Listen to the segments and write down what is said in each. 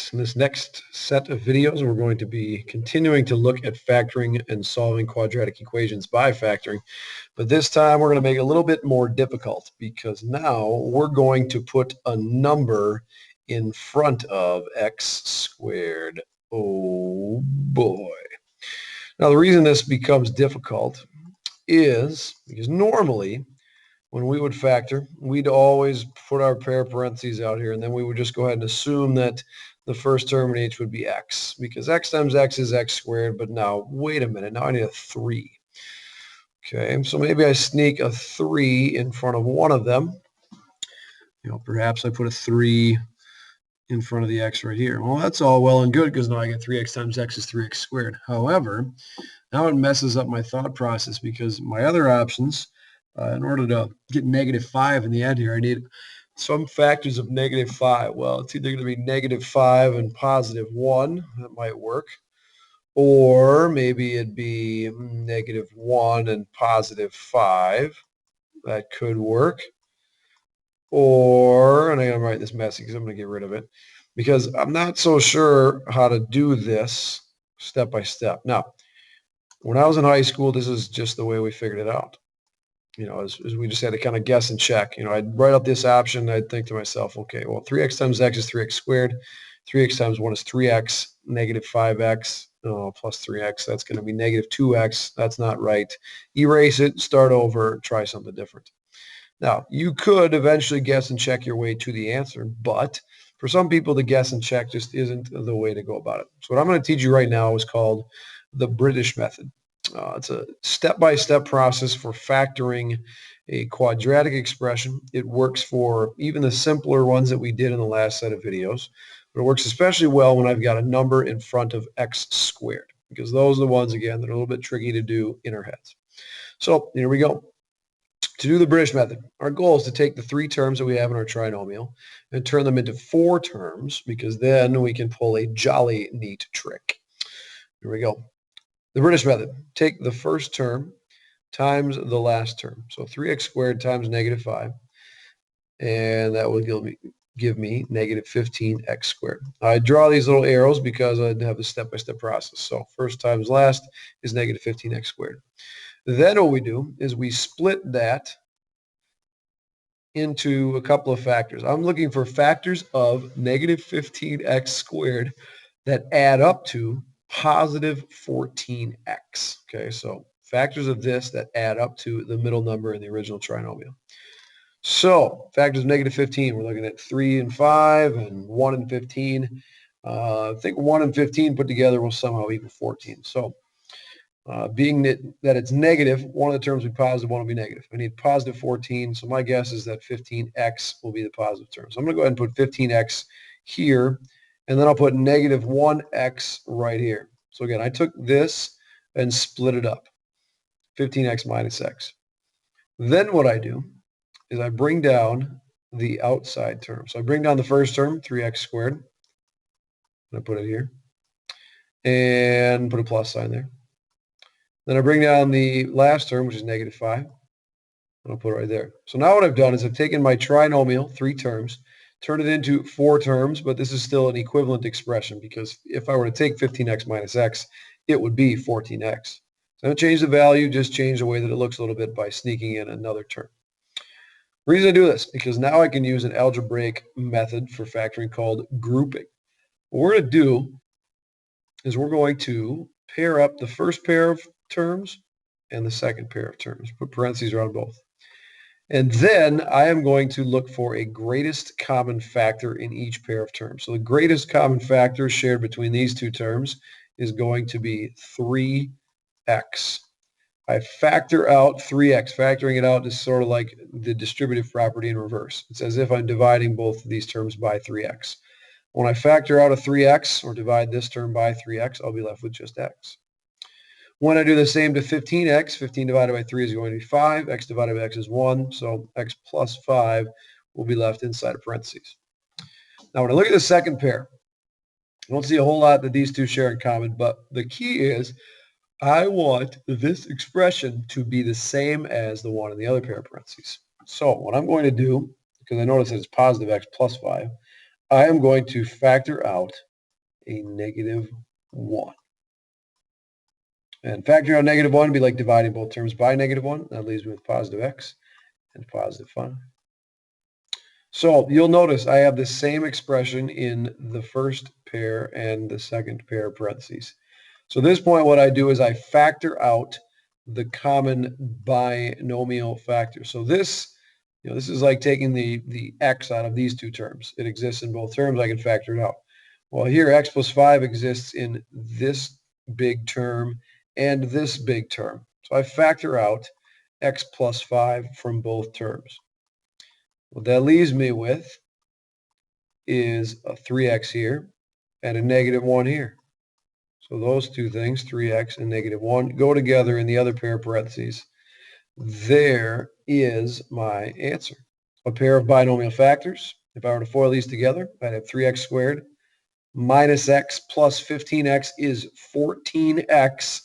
class. In this next set of videos, we're going to be continuing to look at factoring and solving quadratic equations by factoring. But this time we're going to make it a little bit more difficult because now we're going to put a number in front of x squared. Oh boy. Now the reason this becomes difficult is because normally when we would factor, we'd always put our pair of parentheses out here, and then we would just go ahead and assume that the first term in each would be x, because x times x is x squared. But now, wait a minute, now I need a 3. Okay, so maybe I sneak a 3 in front of one of them. Perhaps I put a 3 in front of the x right here. Well, that's all well and good because now I get 3x times x is 3x squared. However, now it messes up my thought process because my other options, in order to get -5 in the end here, I need some factors of -5. Well, it's either going to be -5 and +1. That might work. Or maybe it'd be -1 and +5. That could work. Or, and I'm going to write this messy because I'm going to get rid of it, because I'm not so sure how to do this step by step. Now, when I was in high school, this is just the way we figured it out. As we just had to kind of guess and check. I'd write up this option. I'd think to myself, okay, well, 3x times x is 3x squared. 3x times 1 is 3x. -5x plus 3x. That's going to be -2x. That's not right. Erase it. Start over. Try something different. Now, you could eventually guess and check your way to the answer, but for some people, the guess and check just isn't the way to go about it. So what I'm going to teach you right now is called the British method. It's a step-by-step process for factoring a quadratic expression. It works for even the simpler ones that we did in the last set of videos, but it works especially well when I've got a number in front of x squared, because those are the ones, again, that are a little bit tricky to do in our heads. So here we go. To do the British method, our goal is to take the 3 terms that we have in our trinomial and turn them into 4 terms, because then we can pull a jolly neat trick. Here we go. The British method, take the first term times the last term. So 3x squared times -5, and that will give me -15x squared. I draw these little arrows because I have a step-by-step process. So first times last is -15x squared. Then what we do is we split that into a couple of factors. I'm looking for factors of -15x squared that add up to +14x. Okay, so factors of this that add up to the middle number in the original trinomial. So factors of -15, we're looking at 3 and 5 and 1 and 15. I think 1 and 15 put together will somehow equal 14. So being that it's negative, one of the terms will be positive, one will be negative. I need +14, so my guess is that 15x will be the positive term. So I'm going to go ahead and put 15x here, and then I'll put -1x right here. So again, I took this and split it up, 15x minus x. Then what I do is I bring down the outside term. So I bring down the first term, 3x squared. I'm going to put it here and put a plus sign there. Then I bring down the last term, which is -5, and I'll put it right there. So now what I've done is I've taken my trinomial, 3 terms, turned it into 4 terms, but this is still an equivalent expression, because if I were to take 15x minus x, it would be 14x. So I don't change the value, just change the way that it looks a little bit by sneaking in another term. The reason I do this, because now I can use an algebraic method for factoring called grouping. What we're going to do is we're going to pair up the first pair of terms and the second pair of terms. Put parentheses around both. And then I am going to look for a greatest common factor in each pair of terms. So the greatest common factor shared between these 2 terms is going to be 3x. I factor out 3x. Factoring it out is sort of like the distributive property in reverse. It's as if I'm dividing both of these terms by 3x. When I factor out a 3x or divide this term by 3x, I'll be left with just x. When I do the same to 15x, 15 divided by 3 is going to be 5. X divided by x is 1. So x plus 5 will be left inside of parentheses. Now, when I look at the second pair, I don't see a whole lot that these 2 share in common, but the key is I want this expression to be the same as the one in the other pair of parentheses. So what I'm going to do, because I notice that it's positive x plus 5, I am going to factor out a negative 1. And factoring out negative 1 would be like dividing both terms by negative 1. That leaves me with positive x and positive 5. So you'll notice I have the same expression in the first pair and the second pair of parentheses. So at this point, what I do is I factor out the common binomial factor. So this, this is like taking the x out of these two terms. It exists in both terms. I can factor it out. Well, here x plus 5 exists in this big term and this big term. So I factor out x plus 5 from both terms. What that leaves me with is a 3x here and a negative 1 here. So those two things, 3x and negative 1, go together in the other pair of parentheses. There is my answer. A pair of binomial factors. If I were to FOIL these together, I'd have 3x squared minus x plus 15x is 14x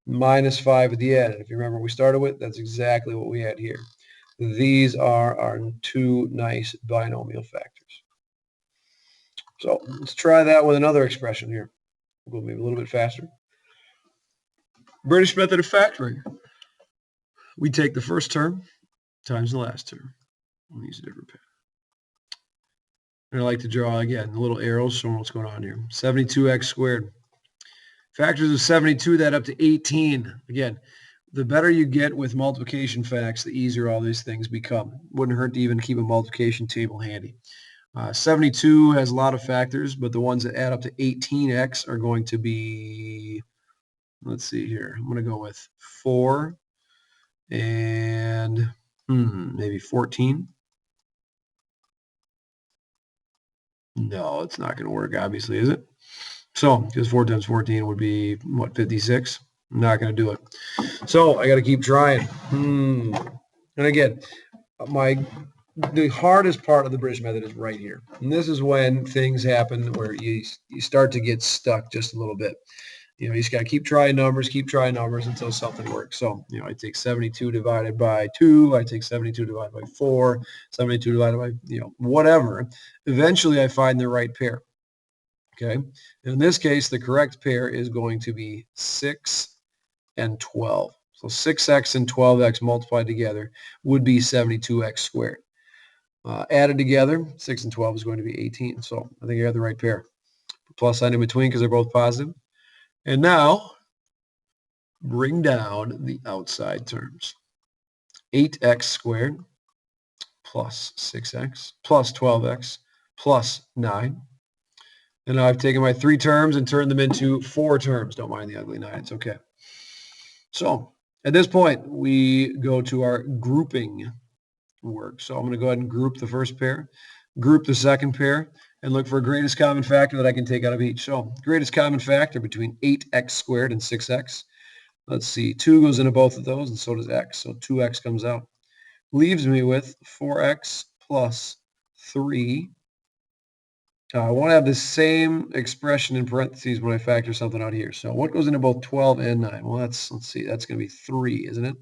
minus 5 at the end. And if you remember what we started with, that's exactly what we had here. These are our two nice binomial factors. So let's try that with another expression here. We'll go maybe a little bit faster. British method of factoring. We take the first term times the last term. We'll use a different pen. And I like to draw, again, the little arrows showing what's going on here. 72x squared. Factors of 72, that up to 18. Again, the better you get with multiplication facts, the easier all these things become. Wouldn't hurt to even keep a multiplication table handy. 72 has a lot of factors, but the ones that add up to 18x are going to be, let's see here. I'm going to go with 4 and maybe 14. No, it's not going to work, obviously, is it? So, because 4 times 14 would be, what, 56? I'm not going to do it. So, I got to keep trying. And again, the hardest part of the British method is right here. And this is when things happen where you start to get stuck just a little bit. You just got to keep trying numbers until something works. So, I take 72 divided by 2. I take 72 divided by 4, 72 divided by, whatever. Eventually, I find the right pair. Okay. In this case, the correct pair is going to be 6 and 12. So 6x and 12x multiplied together would be 72x squared. Added together, 6 and 12 is going to be 18. So I think I got the right pair. Plus sign in between because they're both positive. And now, bring down the outside terms. 8x squared plus 6x plus 12x plus 9. And now I've taken my 3 terms and turned them into 4 terms. Don't mind the ugly 9. It's okay. So at this point, we go to our grouping work. So I'm going to go ahead and group the first pair, group the second pair, and look for a greatest common factor that I can take out of each. So greatest common factor between 8x squared and 6x. Let's see, 2 goes into both of those, and so does x. So 2x comes out. Leaves me with 4x plus 3. I want to have the same expression in parentheses when I factor something out here. So what goes into both 12 and 9? Well, let's see. That's going to be 3, isn't it?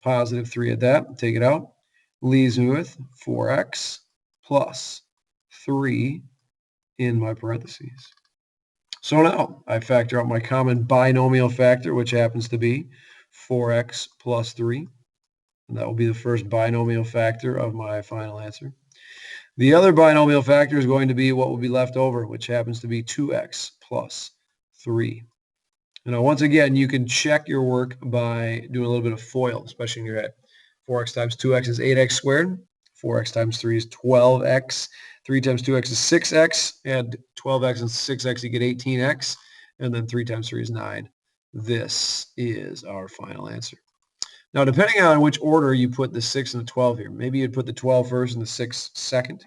Positive 3 at that. Take it out. Leaves me with 4x plus 3 in my parentheses. So now I factor out my common binomial factor, which happens to be 4x plus 3. And that will be the first binomial factor of my final answer. The other binomial factor is going to be what will be left over, which happens to be 2x plus 3. Now, once again, you can check your work by doing a little bit of FOIL, especially in your head. 4x times 2x is 8x squared. 4x times 3 is 12x. 3 times 2x is 6x. Add 12x and 6x, you get 18x. And then 3 times 3 is 9. This is our final answer. Now, depending on which order you put the 6 and the 12 here, maybe you'd put the 12 first and the 6 second.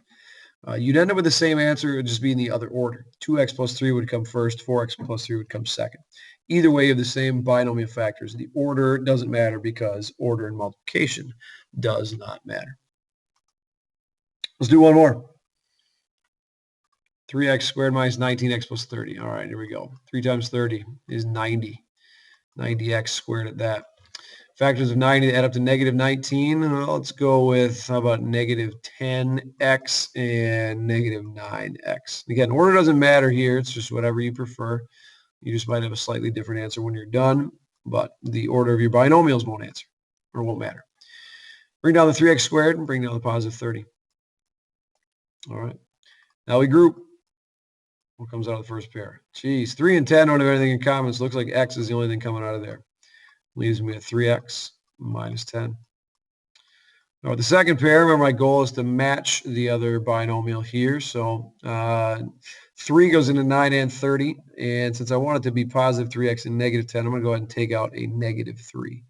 You'd end up with the same answer. It would just be in the other order. 2x plus 3 would come first. 4x plus 3 would come second. Either way, you have the same binomial factors. The order doesn't matter because order in multiplication does not matter. Let's do one more. 3x squared minus 19x plus 30. All right, here we go. 3 times 30 is 90. 90x squared at that. Factors of 90 that add up to negative 19. Well, let's go with, how about negative 10x and negative 9x. Again, order doesn't matter here. It's just whatever you prefer. You just might have a slightly different answer when you're done, but the order of your binomials won't answer or won't matter. Bring down the 3x squared and bring down the positive 30. All right. Now we group. What comes out of the first pair? Geez, 3 and 10 don't have anything in common. So it looks like x is the only thing coming out of there. Leaves me at 3x minus 10. Now with the second pair, remember my goal is to match the other binomial here. So 3 goes into 9 and 30. And since I want it to be positive 3x and negative 10, I'm going to go ahead and take out a negative 3.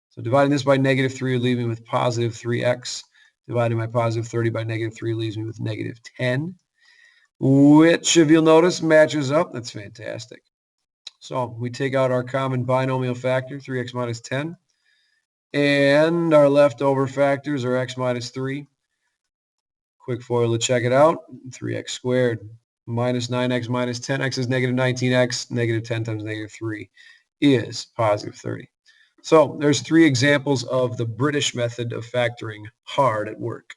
So dividing this by negative 3 would leave me with positive 3x. Dividing my positive 30 by negative 3 leaves me with negative 10, which, if you'll notice, matches up. That's fantastic. So we take out our common binomial factor, 3x minus 10, and our leftover factors are x minus 3. Quick FOIL to check it out, 3x squared minus 9x minus 10x is negative 19x, negative 10 times negative 3 is positive 30. So there's 3 examples of the British method of factoring hard at work.